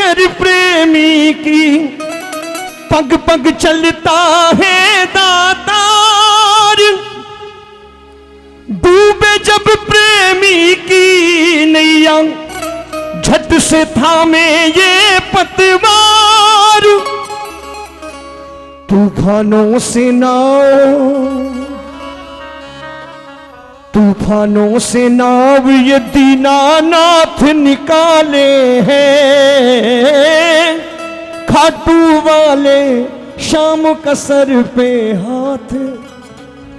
कर प्रेमी की पग पग चलता है दातार। डूबे जब प्रेमी की नैया झट से थामे ये पतवार। तूफानों से नाव ये दीनानाथ निकाले हैं। खाटू वाले शाम कसर पे हाथ।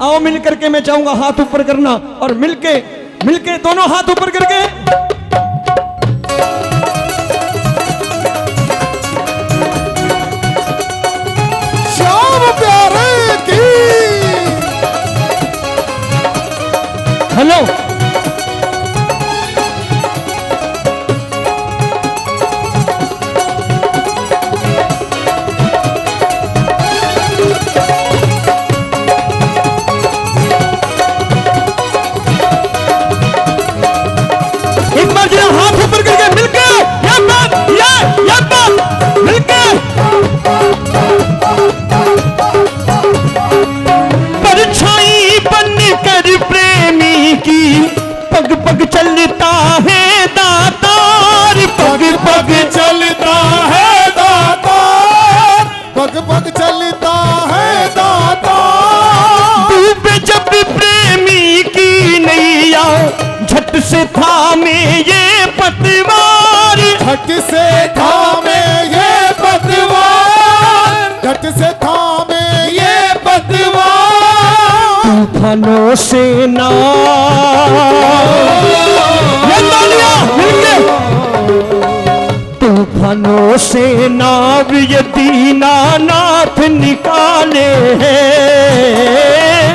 आओ मिल करके, मैं चाहूंगा हाथ ऊपर करना और मिलके दोनों हाथ ऊपर करके। श्याम प्यारे की हेलो। एक बार जरा हाथ ऊपर करके मिलके ये बात मिलके। परछाई बनकर प्रेमी की पग पग चलता है दातार। पग पग चलता है दातार, पग पग चलता है दातार। डूबे जब प्रेमी की नैया झट से थामे ये पतवार। झट से थामे ये पतवार, झट से थामे ये पतवार। तूफानों से तूफानों से नाव ये दीनानाथ निकाले हैं।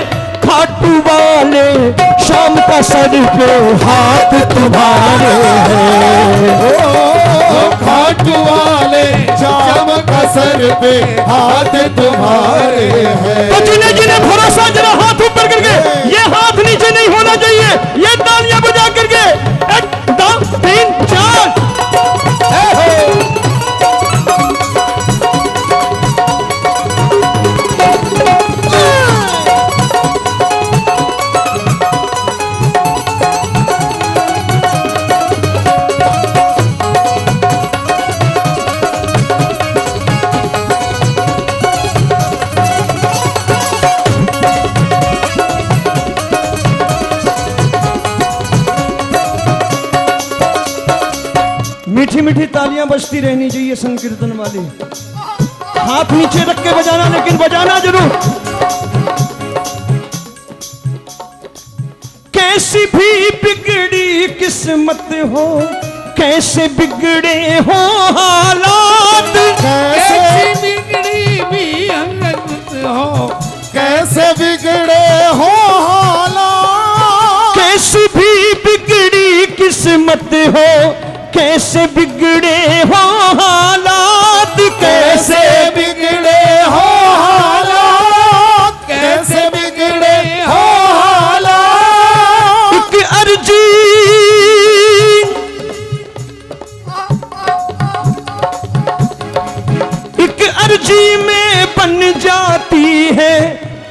खाटू वाले शाम का सर पे हाथ तुम्हारे हैं। खाटू वाले शाम का सर पे हाथ तुम्हारे हैं। तो जिन्हें जिन्हें भरोसा, जरा हाथ ऊपर करके, ये हाथ नीचे नहीं होना चाहिए, ये तालियां बजा करके 1 2 3 4। मीठी मीठी तालियां बजती रहनी चाहिए संकीर्तन वाली। हाथ नीचे रख के बजाना, लेकिन बजाना जरूर। कैसी भी बिगड़ी किस्मत हो, कैसे बिगड़े हो हालात। कैसे बिगड़ी भी अंगत हो, कैसे बिगड़े हो हालात। कैसी भी बिगड़ी किस्मत हो, कैसे बिगड़े हो हालात। कैसे बिगड़े हो हालात, कैसे बिगड़े हो हालात। एक अर्जी में बन जाती है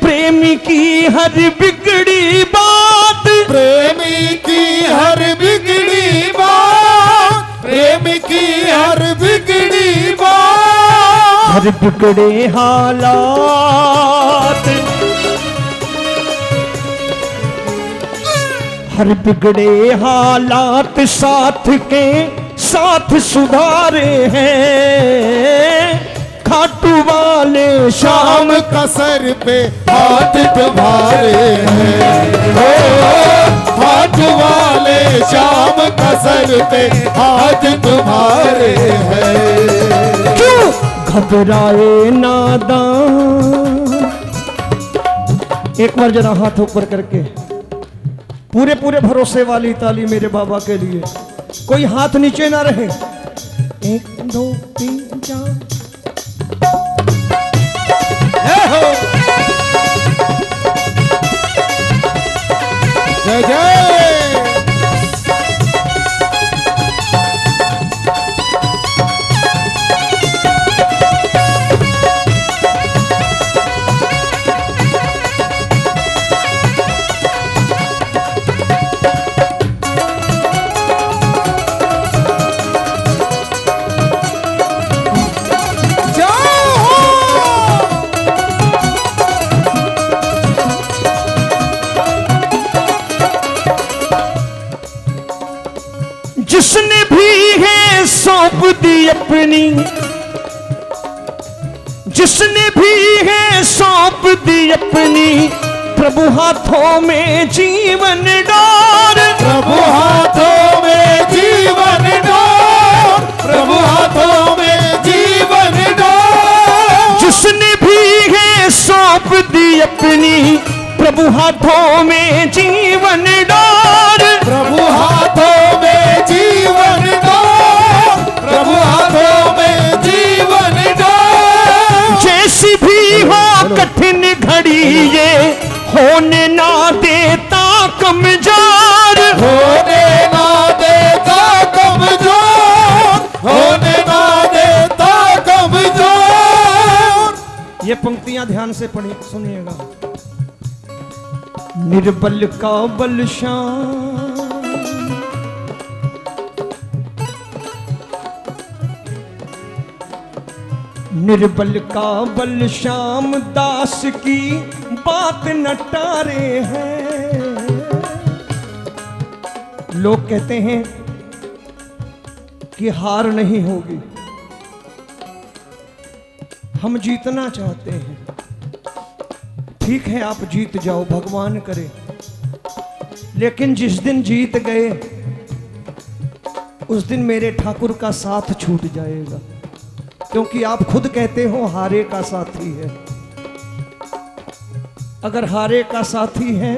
प्रेमी की हर बिगड़ी बात। प्रेमी की हर बिगड़ी बात, प्रेमी की हर बिगड़ी बात। हर बिगड़े हालात, हर बिगड़े हालात साथ के साथ सुधारे हैं। खाटू वाले शाम का सर पे हाथ तुम्हारे हैं। खाटू वाले शाम का सर पे हाथ तुम्हारे हैं। क्यों घबराए नादान। एक बार जरा हाथ ऊपर करके पूरे पूरे भरोसे वाली ताली मेरे बाबा के लिए। कोई हाथ नीचे ना रहे। 1 2 3 4। जय जय। जिसने भी है सौंप दी अपनी, जिसने भी है सौंप दी अपनी, प्रभु हाथों में जीवन डार, प्रभु हाथों में जीवन डार, प्रभु हाथों में जीवन डार। जिसने भी है सौंप दी अपनी, प्रभु हाथों में जीवन डार, प्रभु हाथों में जीवन डार, प्रभु हाथों में जीवन डार। जैसी भी हो कठिन घड़ी ये होने ना देता कमजोर, होने ना देता कमजोर, होने ना देता कमजोर। ये पंक्तियां ध्यान से पढ़ी सुनिएगा। निर्बल का बल शान, निर्बल का बल श्याम दास की बात न टारे हैं। लोग कहते हैं कि हार नहीं होगी, हम जीतना चाहते हैं। ठीक है, आप जीत जाओ, भगवान करे, लेकिन जिस दिन जीत गए उस दिन मेरे ठाकुर का साथ छूट जाएगा, क्योंकि आप खुद कहते हो हारे का साथी है। अगर हारे का साथी है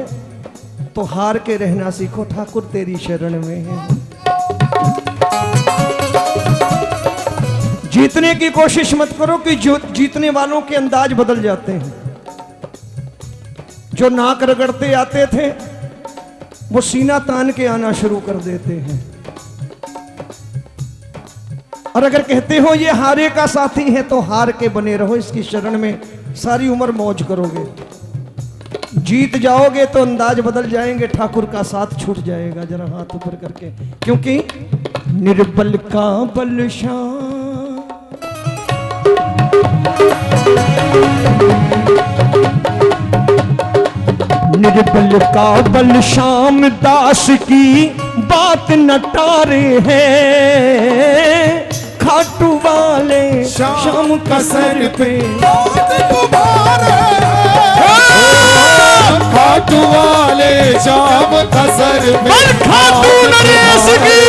तो हार के रहना सीखो, ठाकुर तेरी शरण में है। जीतने की कोशिश मत करो कि जो जीतने वालों के अंदाज बदल जाते हैं। जो नाक रगड़ते आते थे वो सीना तान के आना शुरू कर देते हैं। और अगर कहते हो ये हारे का साथी है तो हार के बने रहो, इसकी शरण में सारी उम्र मौज करोगे। जीत जाओगे तो अंदाज बदल जाएंगे, ठाकुर का साथ छूट जाएगा। जरा हाथ ऊपर करके, क्योंकि निर्बल का बल शान, निर्बल का बल श्याम दास की बात न टारे हैं। खाटू वाले शाम का सर पे खाटू वाले शाम का सर पे खाटू नरेश की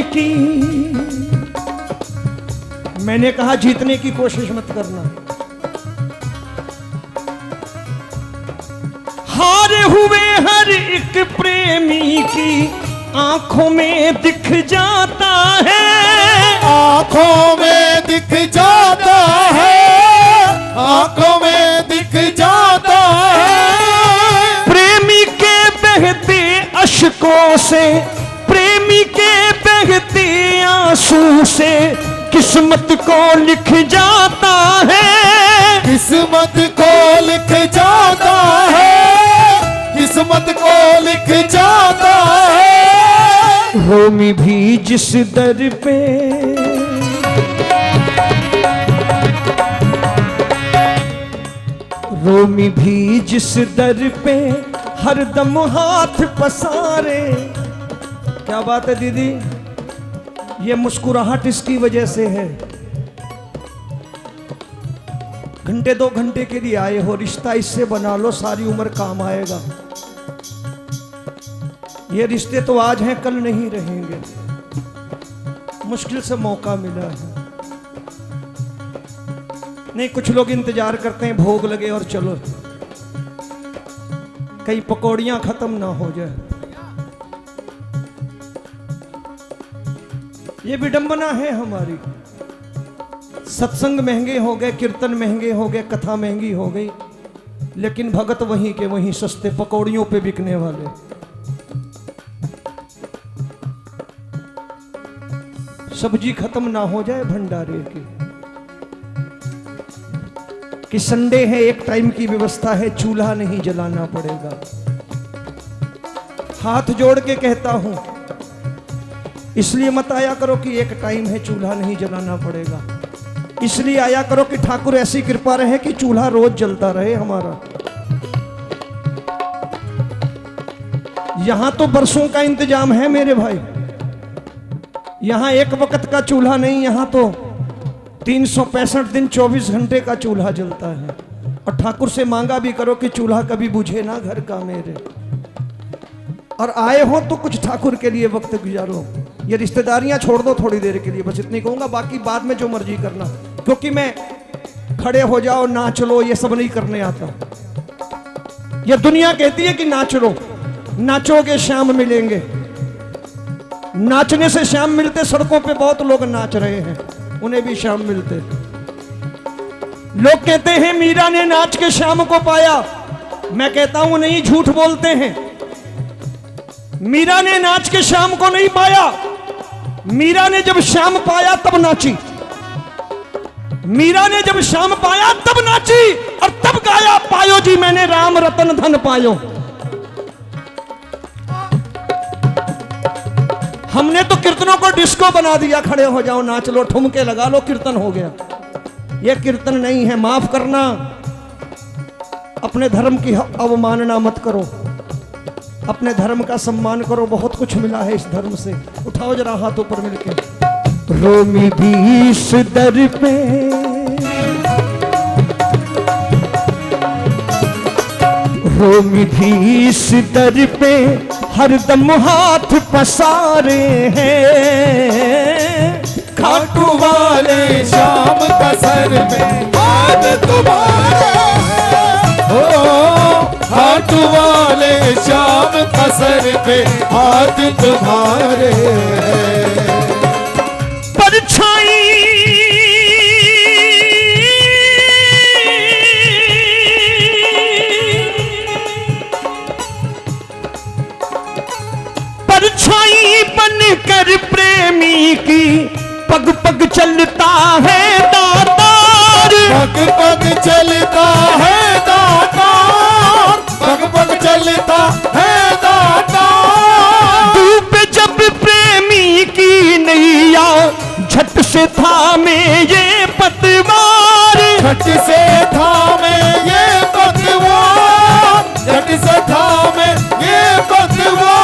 की। मैंने कहा जीतने की कोशिश मत करना, हारे हुए हर एक प्रेमी की आंखों में दिख जाता है, आंखों में दिख जाता है, आंखों में दिख जाता है। प्रेमी के बहते अश्कों से, प्रेमी के बहते आंसू से किस्मत को लिख जाता है, किस्मत को लिख जाता है, किस्मत को लिख जाता है। रोमी भी जिस दर पे रोमी भी जिस दर पे हरदम हाथ पसारे। क्या बात है दीदी, ये मुस्कुराहट इसकी वजह से है। घंटे दो घंटे के लिए आए हो, रिश्ता इससे बना लो, सारी उम्र काम आएगा। ये रिश्ते तो आज हैं कल नहीं रहेंगे, मुश्किल से मौका मिला है। नहीं, कुछ लोग इंतजार करते हैं भोग लगे और चलो। कई पकौड़ियां खत्म ना हो जाए। ये विडंबना है हमारी। सत्संग महंगे हो गए, कीर्तन महंगे हो गए, कथा महंगी हो गई, लेकिन भगत वहीं के वहीं सस्ते पकौड़ियों पे बिकने वाले। सब्जी खत्म ना हो जाए भंडारे की, कि संडे है, एक टाइम की व्यवस्था है, चूल्हा नहीं जलाना पड़ेगा। हाथ जोड़ के कहता हूं, इसलिए मत आया करो कि एक टाइम है, चूल्हा नहीं जलाना पड़ेगा। इसलिए आया करो कि ठाकुर ऐसी कृपा रहे कि चूल्हा रोज जलता रहे हमारा। यहां तो बरसों का इंतजाम है मेरे भाई। यहां एक वक्त का चूल्हा नहीं, यहां तो 365 दिन 24 घंटे का चूल्हा जलता है। और ठाकुर से मांगा भी करो कि चूल्हा कभी बुझे ना घर का मेरे। और आए हो तो कुछ ठाकुर के लिए वक्त गुजारो। ये रिश्तेदारियां छोड़ दो थोड़ी देर के लिए, बस इतनी कहूंगा, बाकी बाद में जो मर्जी करना। क्योंकि मैं खड़े हो जाओ नाच लो ये सब नहीं करने आता। ये दुनिया कहती है कि नाच लो, नाचोगे शाम मिलेंगे। नाचने से शाम मिलते, सड़कों पे बहुत लोग नाच रहे हैं, उन्हें भी शाम मिलते। लोग कहते हैं मीरा ने नाच के शाम को पाया। मैं कहता हूं नहीं, झूठ बोलते हैं। मीरा ने नाच के शाम को नहीं पाया। मीरा ने जब शाम पाया तब नाची। मीरा ने जब शाम पाया तब नाची और तब गाया, पायो जी मैंने राम रतन धन पायो। हमने तो कीर्तनों को डिस्को बना दिया। खड़े हो जाओ, नाच लो, ठुमके लगा लो, कीर्तन हो गया। यह कीर्तन नहीं है, माफ करना। अपने धर्म की अवमानना मत करो, अपने धर्म का सम्मान करो। बहुत कुछ मिला है इस धर्म से। उठाओ जरा हाथ ऊपर मिलके। रोमी भी इस दर पे, रोमी भी इस दर पे हरदम हाथ पसारे हैं। खाटू वाले शाम का सर पे हाथ तुम्हारे हो, खाटू वाले शाम का सर पे हाथ तुम्हारे। परछाई परछाई बनकर प्रेमी की पग पग चलता है दातार। पग पग चलता है दातार, पग पग चलता है दातार। डूब जब प्रेमी की नैया, झट से थामे ये पतवार। झट से थामे ये पतवार, झट से थामे ये पतवार।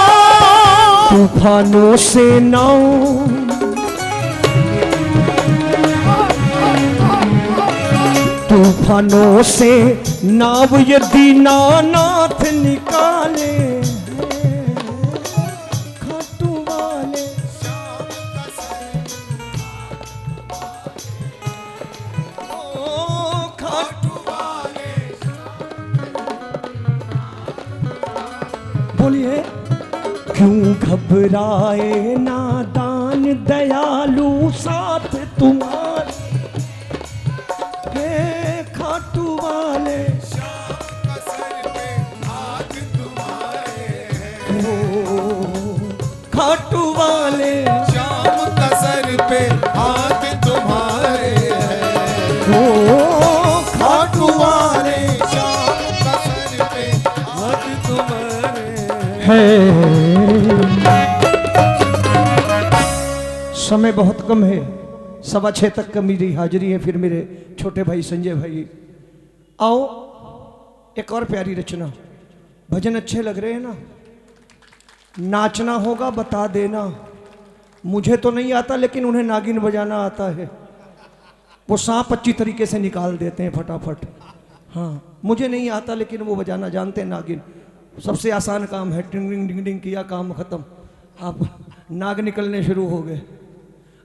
तूफानों से नाव, तूफानों से नाव ये दीनानाथ निकाले। खाटू वाले ओ खाटू वाले। बोलिए। क्यों घबराए नादान दयालु साथ तुम्हारे, हे खाटू वाले। शाम का सर पे हाथ तुम्हारे ओ खाटू वाले, शाम का सर पे हाथ तुम्हारे ओ खाटू वाले, शाम का सर पे हाथ तुम्हारे है। समय बहुत कम है, 6:15 तक का मेरी हाजिरी है। फिर मेरे छोटे भाई संजय भाई आओ, एक और प्यारी रचना। भजन अच्छे लग रहे हैं ना? नाचना होगा बता देना। मुझे तो नहीं आता, लेकिन उन्हें नागिन बजाना आता है। वो सांप अच्छी तरीके से निकाल देते हैं फटाफट। हाँ, मुझे नहीं आता, लेकिन वो बजाना जानते हैं नागिन। सबसे आसान काम है, टिंग डिंग डिंग डिंग किया, काम खत्म। आप नाग निकलने शुरू हो गए।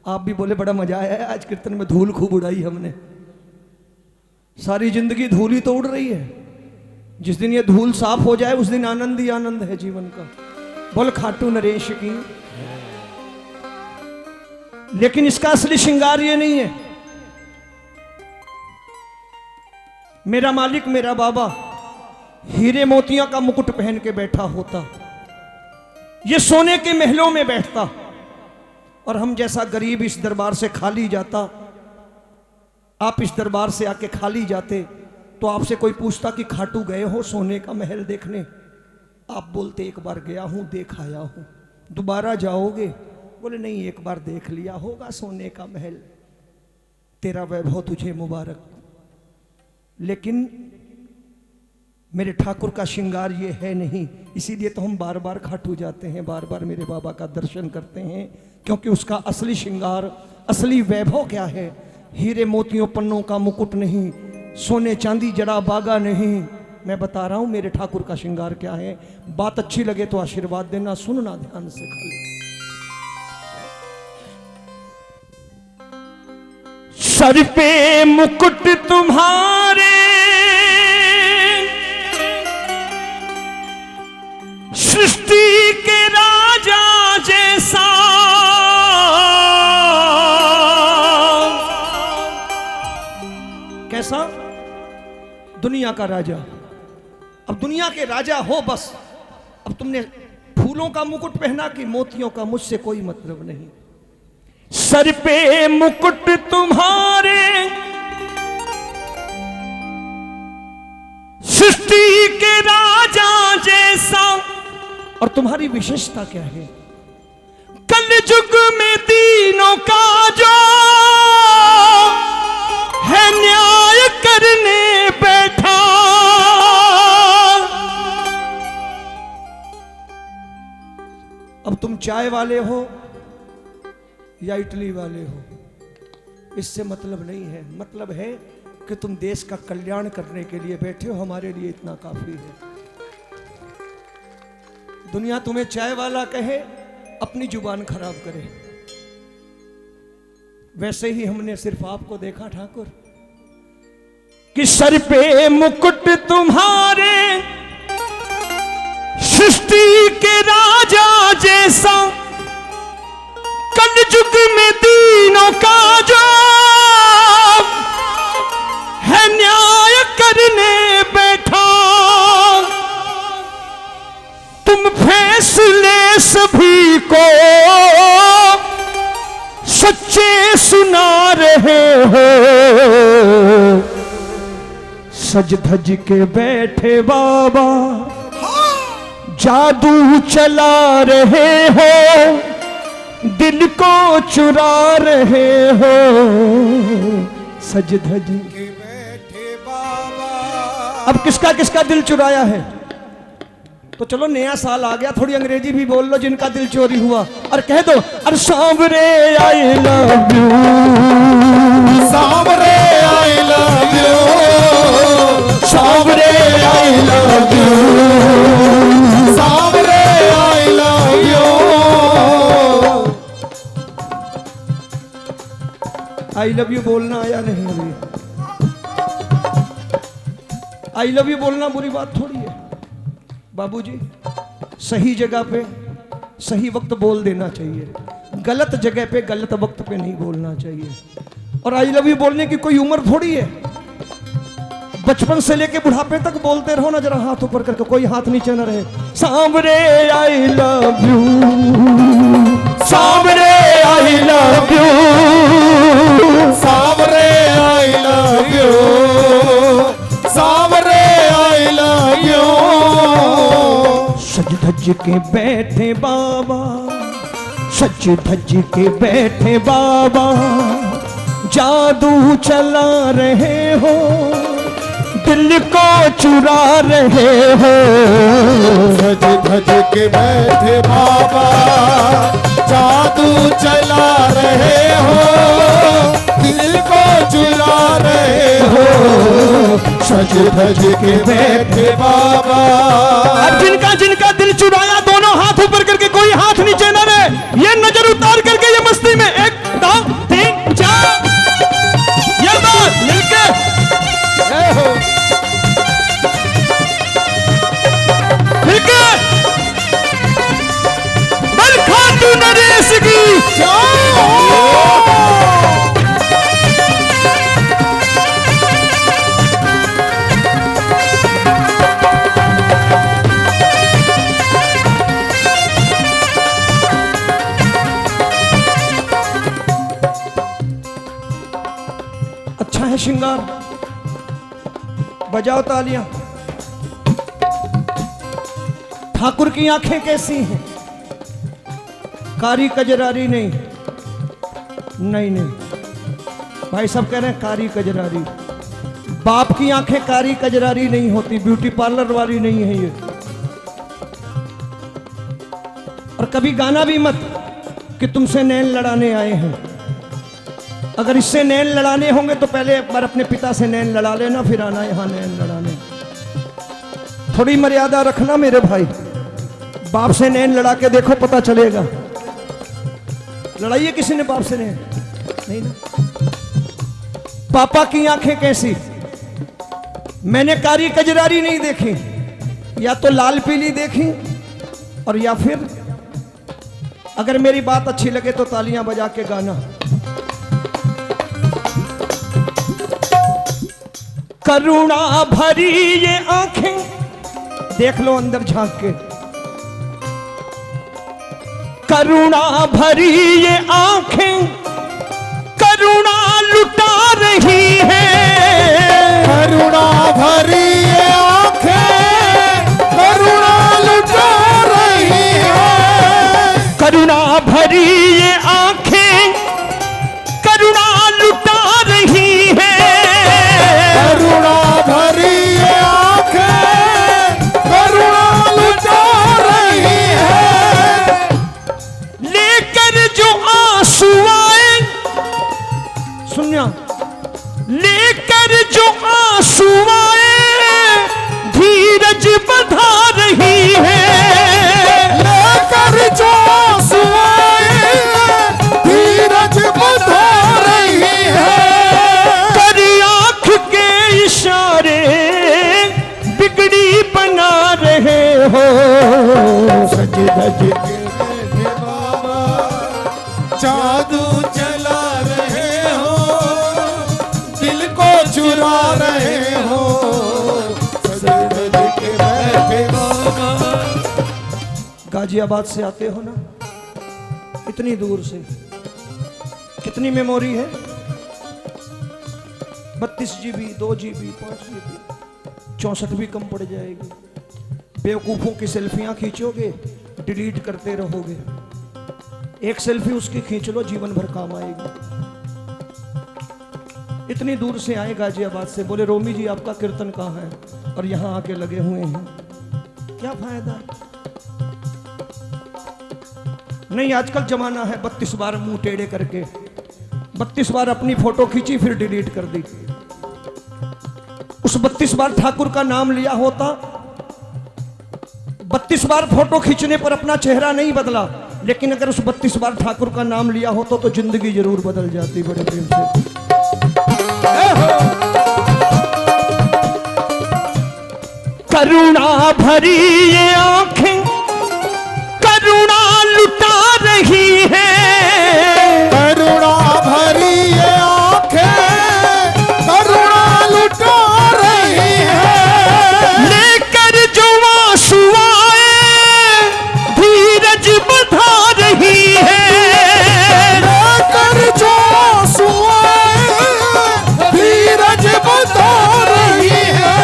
आप भी बोले बड़ा मजा आया है आज कीर्तन में, धूल खूब उड़ाई हमने। सारी जिंदगी धूल ही तो उड़ रही है। जिस दिन ये धूल साफ हो जाए उस दिन आनंद ही आनंद है जीवन का। बोल खाटू नरेश की। लेकिन इसका असली श्रृंगार ये नहीं है। मेरा मालिक मेरा बाबा हीरे मोतियों का मुकुट पहन के बैठा होता, ये सोने के महलों में बैठता, और हम जैसा गरीब इस दरबार से खाली जाता। आप इस दरबार से आके खाली जाते तो आपसे कोई पूछता कि खाटू गए हो सोने का महल देखने? आप बोलते एक बार गया हूं, देख आया हूं। दोबारा जाओगे? बोले नहीं, एक बार देख लिया होगा सोने का महल। तेरा वैभव तुझे मुबारक। लेकिन मेरे ठाकुर का श्रृंगार ये है नहीं, इसीलिए तो हम बार बार खाटू जाते हैं, बार बार मेरे बाबा का दर्शन करते हैं, क्योंकि उसका असली श्रृंगार, असली वैभव क्या है? हीरे मोतियों पन्नों का मुकुट नहीं, सोने चांदी जड़ा बागा नहीं। मैं बता रहा हूं मेरे ठाकुर का श्रृंगार क्या है। बात अच्छी लगे तो आशीर्वाद देना, सुनना ध्यान से खाली। सर पे मुकुट तुम्हारे, सृष्टि के राजा जैसा, कैसा? दुनिया का राजा। अब दुनिया के राजा हो बस। अब तुमने फूलों का मुकुट पहना कि मोतियों का, मुझसे कोई मतलब नहीं। सर पे मुकुट तुम्हारे, सृष्टि के राजा जैसा, और तुम्हारी विशेषता क्या है? कल युग में दीनों का जो है न्याय करने बैठा। अब तुम चाय वाले हो या इडली वाले हो, इससे मतलब नहीं है। मतलब है कि तुम देश का कल्याण करने के लिए बैठे हो, हमारे लिए इतना काफी है। दुनिया तुम्हें चाय वाला कहे, अपनी जुबान खराब करे। वैसे ही हमने सिर्फ आपको देखा ठाकुर कि सर पे मुकुट तुम्हारे, सृष्टि के राजा जैसा, कल युग में दीनों का जो है न्याय करने बैठा। तुम फैसले सभी को सच्चे सुना रहे हो, सज धज के बैठे बाबा जादू चला रहे हो, दिल को चुरा रहे हो, सज धज के बैठे बाबा। अब किसका किसका दिल चुराया है? तो चलो नया साल आ गया, थोड़ी अंग्रेजी भी बोल लो जिनका दिल चोरी हुआ, और कह दो अरे सांवरे आई love you, Sanwer I love you, Sanwer I love you, Sanwer I love you. I love you बोलना आया नहीं अभी। आई लव यू बोलना बुरी बात थोड़ी है बाबूजी। सही जगह पे सही वक्त बोल देना चाहिए, गलत जगह पे गलत वक्त पे नहीं बोलना चाहिए। और आई लव यू बोलने की कोई उम्र थोड़ी है। बचपन से लेके बुढ़ापे तक बोलते रहो ना। जरा हाथ ऊपर करके, कोई हाथ नीचे न रहे। सांवरे आई love you, Sanwer I love you, Sanwer I love you, Sanwer I love you. सज धज के बैठे बाबा, सज धज के बैठे बाबा, जादू चला रहे हो, दिल को चुरा रहे हो। सज धज के बैठे बाबा, जादू चला रहे हो, दिल को चुरा रहे हो। सज धज के बैठे बाबा। अब जिनका जिनका दिल चुराया दोनों हाथ ऊपर करके, कोई हाथ नीचे न रहे। ये नजर उतार करके ये मस्ती में 1 2 3 4 ये बात मिलके गणेश की अच्छा है श्रृंगार, बजाओ तालियां। ठाकुर की आंखें कैसी हैं? कारी कजरारी नहीं, नहीं नहीं भाई सब कह रहे हैं कारी कजरारी। बाप की आंखें कारी कजरारी नहीं होती, ब्यूटी पार्लर वाली नहीं है ये। और कभी गाना भी मत कि तुमसे नैन लड़ाने आए हैं। अगर इससे नैन लड़ाने होंगे तो पहले एक बार अपने पिता से नैन लड़ा लेना, फिर आना यहां नैन लड़ाने। थोड़ी मर्यादा रखना मेरे भाई। बाप से नैन लड़ा के देखो, पता चलेगा। लड़ाइए किसी ने बाप से नैन? नहीं ना। पापा की आंखें कैसी? मैंने कारी कजरारी नहीं देखी, या तो लाल पीली देखी, और या फिर अगर मेरी बात अच्छी लगे तो तालियां बजा के गाना। करुणा भरी ये आंखें, देख लो अंदर झांक के। करुणा भरी ये आंखें करुणा लुटा रही है। करुणा भरी ये आंखें करुणा लुटा रही है। करुणा भरी ये आंखें करुणा लुटा रही है। करुणा भरी ये आंखें करुणा लुटा रही है। लेकर जो आंसू आए, सुनिया, लेकर जो आंसू आए धीरज बधा रही है। लेकर जो आंसू आए धीरज बधा रही है। कर आंख के इशारे बिगड़ी बना रहे हो। सज धज के बैठे बाबा जादू चला रहे हो, दिल को चुरा रहे हो। सज धज के बैठे बाबा। गाजियाबाद से आते हो ना, इतनी दूर से, कितनी मेमोरी है? 32 GB, 2 GB, 5 GB, 64 भी कम पड़ जाएगी। बेवकूफों की सेल्फियां खींचोगे, डिलीट करते रहोगे। एक सेल्फी उसकी खींच लो, जीवन भर काम आएगी। इतनी दूर से आए गाजियाबाद से, बोले रोमी जी आपका कीर्तन कहाँ है, और यहां आके लगे हुए हैं। क्या फायदा? नहीं, आजकल जमाना है 32 बार मुंह टेढ़े करके, 32 बार अपनी फोटो खींची फिर डिलीट कर दी। उस 32 बार ठाकुर का नाम लिया होता, 32 बार फोटो खींचने पर अपना चेहरा नहीं बदला, लेकिन अगर उस 32 बार ठाकुर का नाम लिया होता तो जिंदगी जरूर बदल जाती। बड़े प्रेम से करुणा भरी ये आंखें करुणा लुटा रही है। करुणा भरी ये आंखें करुणा लुटा रही है। लेकर जो आंसू आए धीरज बधा रही है। लेकर जो आंसू आए धीरज बधा रही है।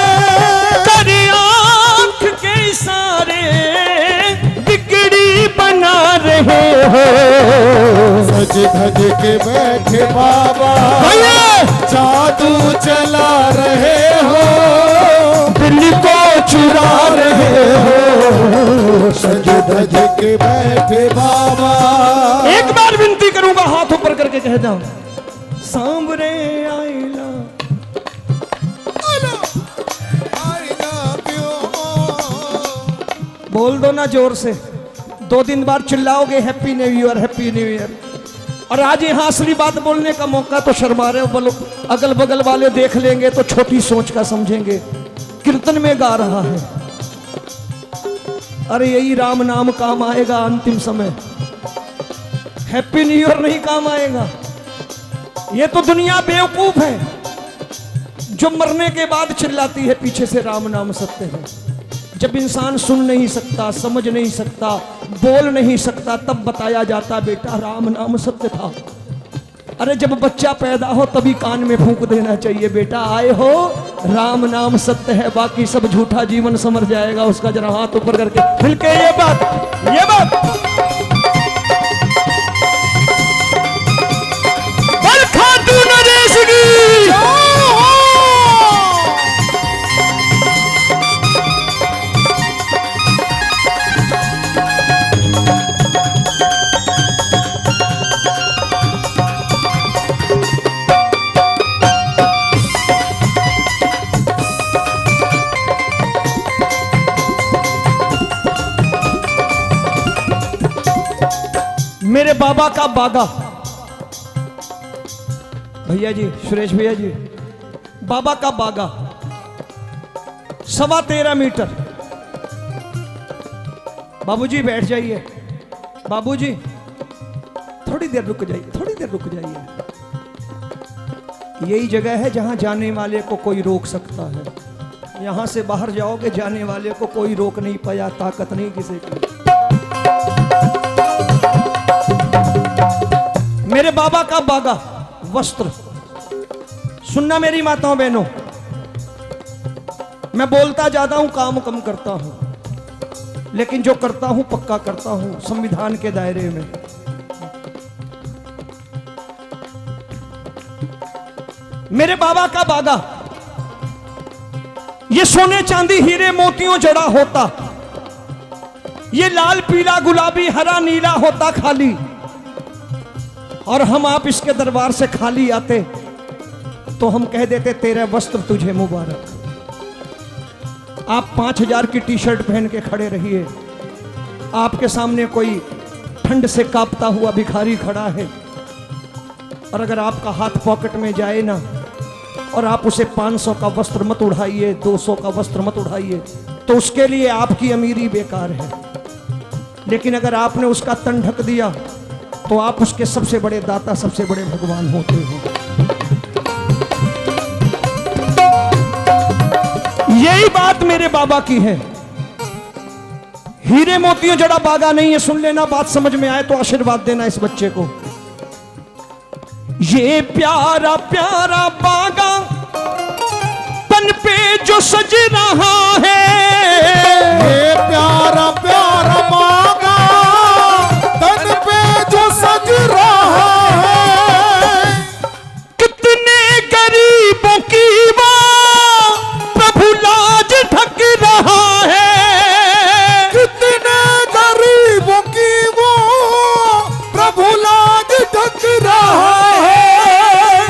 कर आंख के इशारे बिगड़ी बना रहे हो। सज धज के बैठे बाबा जादू चला रहे हो, दिल को चुरा रहे हो। सज धज के बैठे बाबा। एक बार विनती करूंगा, हाथ ऊपर करके कह दो, सांवरे आईला बोल दो ना जोर से। 2-3 बार चिल्लाओगे happy new year, happy new year. और आज यहाँ असली बात बोलने का मौका तो शर्मा रहे हो, बोलो अगल बगल वाले देख लेंगे तो छोटी सोच का समझेंगे। कीर्तन में गा रहा है, अरे यही राम नाम काम आएगा अंतिम समय। हैप्पी न्यू ईयर नहीं काम आएगा। ये तो दुनिया बेवकूफ है जो मरने के बाद चिल्लाती है पीछे से राम नाम सत्य है। जब इंसान सुन नहीं सकता, समझ नहीं सकता, बोल नहीं सकता, तब बताया जाता बेटा राम नाम सत्य था। अरे जब बच्चा पैदा हो तभी कान में फूंक देना चाहिए बेटा आए हो राम नाम सत्य है, बाकी सब झूठा जीवन समझ जाएगा उसका। जरा हाथ ऊपर करके मिलके ये बात मेरे बाबा का बागा, भैया जी सुरेश भैया जी, बाबा का बागा 13.25 मीटर। बाबूजी बैठ जाइए, बाबूजी थोड़ी देर रुक जाइए, थोड़ी देर रुक जाइए। यही जगह है जहां जाने वाले को कोई रोक सकता है। यहां से बाहर जाओगे जाने वाले को कोई रोक नहीं पाया, ताकत नहीं किसी की। मेरे बाबा का बागा वस्त्र, सुनना मेरी माताओं बहनों, मैं बोलता ज्यादा हूं काम कम करता हूं, लेकिन जो करता हूं पक्का करता हूं संविधान के दायरे में। मेरे बाबा का बागा ये सोने चांदी हीरे मोतियों जड़ा होता, ये लाल पीला गुलाबी हरा नीला होता खाली, और हम आप इसके दरबार से खाली आते तो हम कह देते तेरा वस्त्र तुझे मुबारक। आप 5000 की टी शर्ट पहन के खड़े रहिए, आपके सामने कोई ठंड से कांपता हुआ भिखारी खड़ा है, और अगर आपका हाथ पॉकेट में जाए ना और आप उसे 500 का वस्त्र मत उड़ाइए, 200 का वस्त्र मत उड़ाइए, तो उसके लिए आपकी अमीरी बेकार है। लेकिन अगर आपने उसका तन ढक दिया तो आप उसके सबसे बड़े दाता, सबसे बड़े भगवान होते हो। यही बात मेरे बाबा की है। हीरे मोतियों जड़ा बागा नहीं है, सुन लेना, बात समझ में आए तो आशीर्वाद देना इस बच्चे को। ये प्यारा प्यारा बागा तन पे जो सज रहा है, ये प्यारा प्यारा बागा तन पे जो सज रहा है, कितने गरीबों की वो प्रभु लाज ढक रहा है, कितने गरीबों की वो प्रभु लाज ढक रहा है।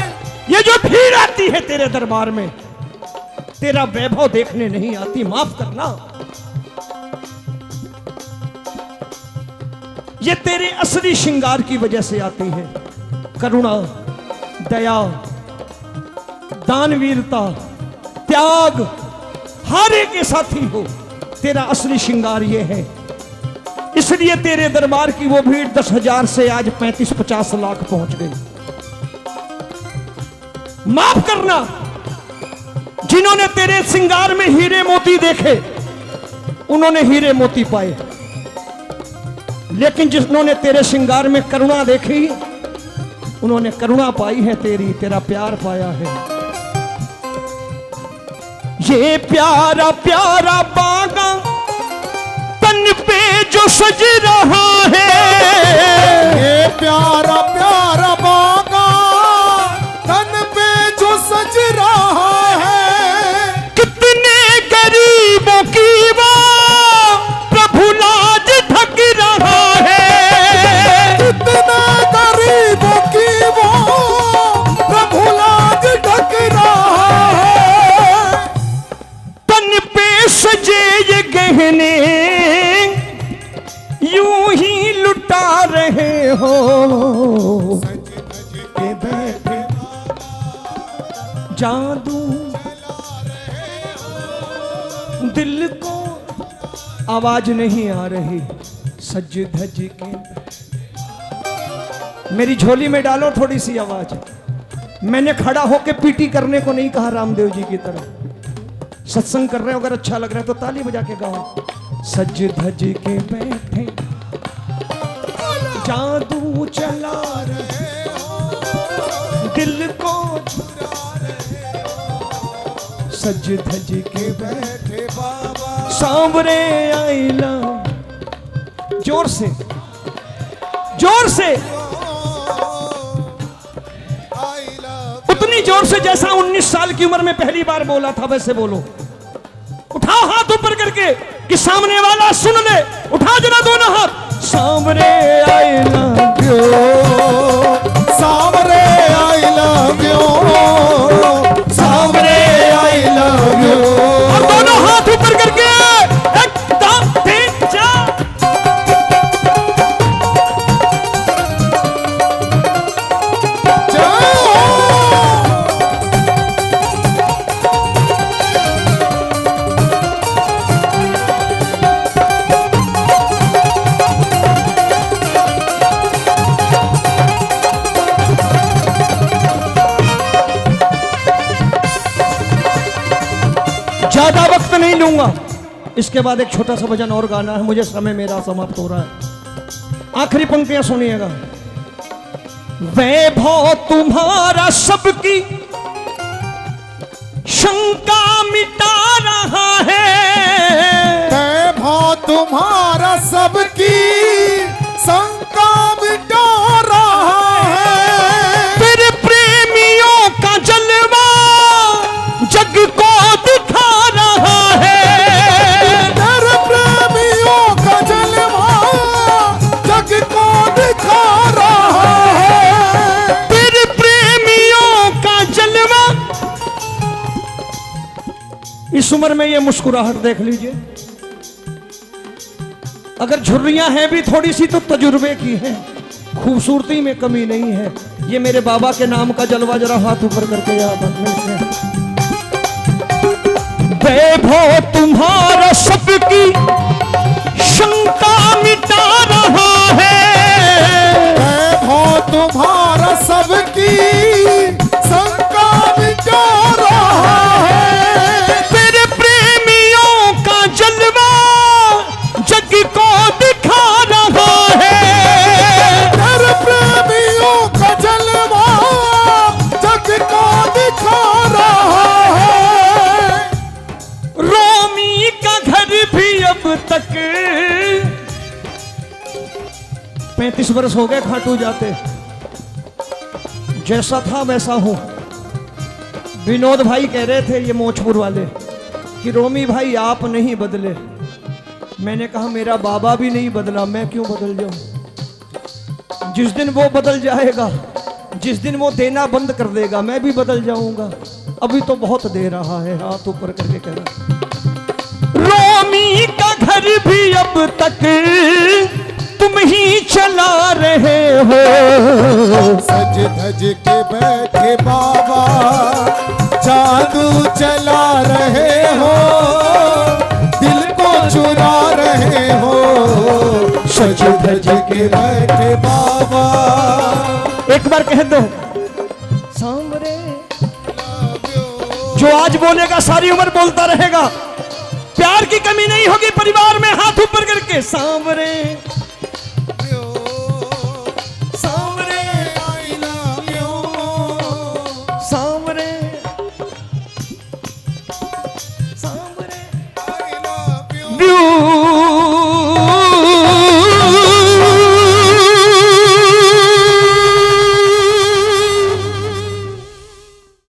ये जो भीड़ आती है तेरे दरबार में तेरा वैभव देखने नहीं आती, माफ करना। ये तेरे असली श्रृंगार की वजह से आती है। करुणा, दया, दानवीरता, त्याग, हर एक के साथी हो, तेरा असली श्रृंगार ये है। इसलिए तेरे दरबार की वो भीड़ 10,000 से आज 35-50 लाख पहुंच गई। माफ करना, जिन्होंने तेरे श्रृंगार में हीरे मोती देखे उन्होंने हीरे मोती पाए, लेकिन जिन्होंने तेरे श्रृंगार में करुणा देखी उन्होंने करुणा पाई है, तेरा प्यार पाया है। ये प्यारा प्यारा बागा तन पे जो सज रहा है, ये प्यारा प्यारा बागा तन पे जो सज रहा है, कितने गरीबों की वो प्रभु लाज ढक रहा है, कितने गरीबों की वो प्रभु लाज ढक रहा है। तन पे सजे ये गहने यूं ही लुटा रहे हो, के बैठे जादू दिल को आवाज नहीं आ रही, सज धज के मेरी झोली में डालो थोड़ी सी आवाज। मैंने खड़ा होके पीटी करने को नहीं कहा रामदेव जी की तरह। सत्संग कर रहे हो, अगर अच्छा लग रहा है तो ताली बजा के गाओ। सज धज के बैठे जादू चला रहे हो, दिल को चुरा रहे हो। सज धज के बैठे बाबा सांवरे आईला। जोर से, जोर से, उतनी जोर से जैसा 19 साल की उम्र में पहली बार बोला था वैसे बोलो। उठाओ हाथ ऊपर करके कि सामने वाला सुन ले। उठा जरा दोनों हाथ। सामने आई लव यू, सामरे आई लव यू, सामरे आई लव यू। और दोनों हाथ ऊपर करके 1 2 3 4। ज्यादा वक्त नहीं लूंगा, इसके बाद एक छोटा सा भजन और गाना है, मुझे समय मेरा समाप्त हो रहा है। आखिरी पंक्तियां सुनिएगा। वैभव तुम्हारा सबकी शंका मिटा रहा है, वैभव तुम्हारा सबकी शंका मिटा रहा है। फिर प्रेमियों का जलवा जग को दिखा रहा है। तेरे प्रेमियों का जलवा जग को दिखा रहा है। फिर प्रेमियों का जलवा। इस उम्र में ये मुस्कुराहट देख लीजिए। अगर झुर्रियां हैं भी थोड़ी सी तो तजुर्बे की है, खूबसूरती में कमी नहीं है। ये मेरे बाबा के नाम का जलवा, जरा हाथ ऊपर करके याद रखना। वैभव तुम्हारा सबकी शंका मिटा रहा है, वैभव तुम्हारा सबकी शंका मिटा रहा है। फिर प्रेमियों का जलवा जग को दिखा रहा है। तेरे प्रेमियों का जलवा जग को दिखा रहा है। रोमी का घर भी अब तक 35 वर्ष हो गए खाटू जाते। जैसा था वैसा हूं। विनोद भाई कह रहे थे, ये मोचपुर वाले, कि रोमी भाई आप नहीं बदले। मैंने कहा मेरा बाबा भी नहीं बदला, मैं क्यों बदल जाऊं। जिस दिन वो बदल जाएगा, जिस दिन वो देना बंद कर देगा, मैं भी बदल जाऊंगा। अभी तो बहुत दे रहा है। हाथ ऊपर करके कह रहा, रोमी का घर भी अब तक तुम ही चला रहे हो। सज धज के बैठे बाबा जादू चला रहे हो, दिल को चुरा रहे हो। सज धज के बैठे बाबा। एक बार कह दो सांवरे। जो आज बोलेगा सारी उम्र बोलता रहेगा। प्यार की कमी नहीं होगी परिवार में। हाथ ऊपर करके सांवरे।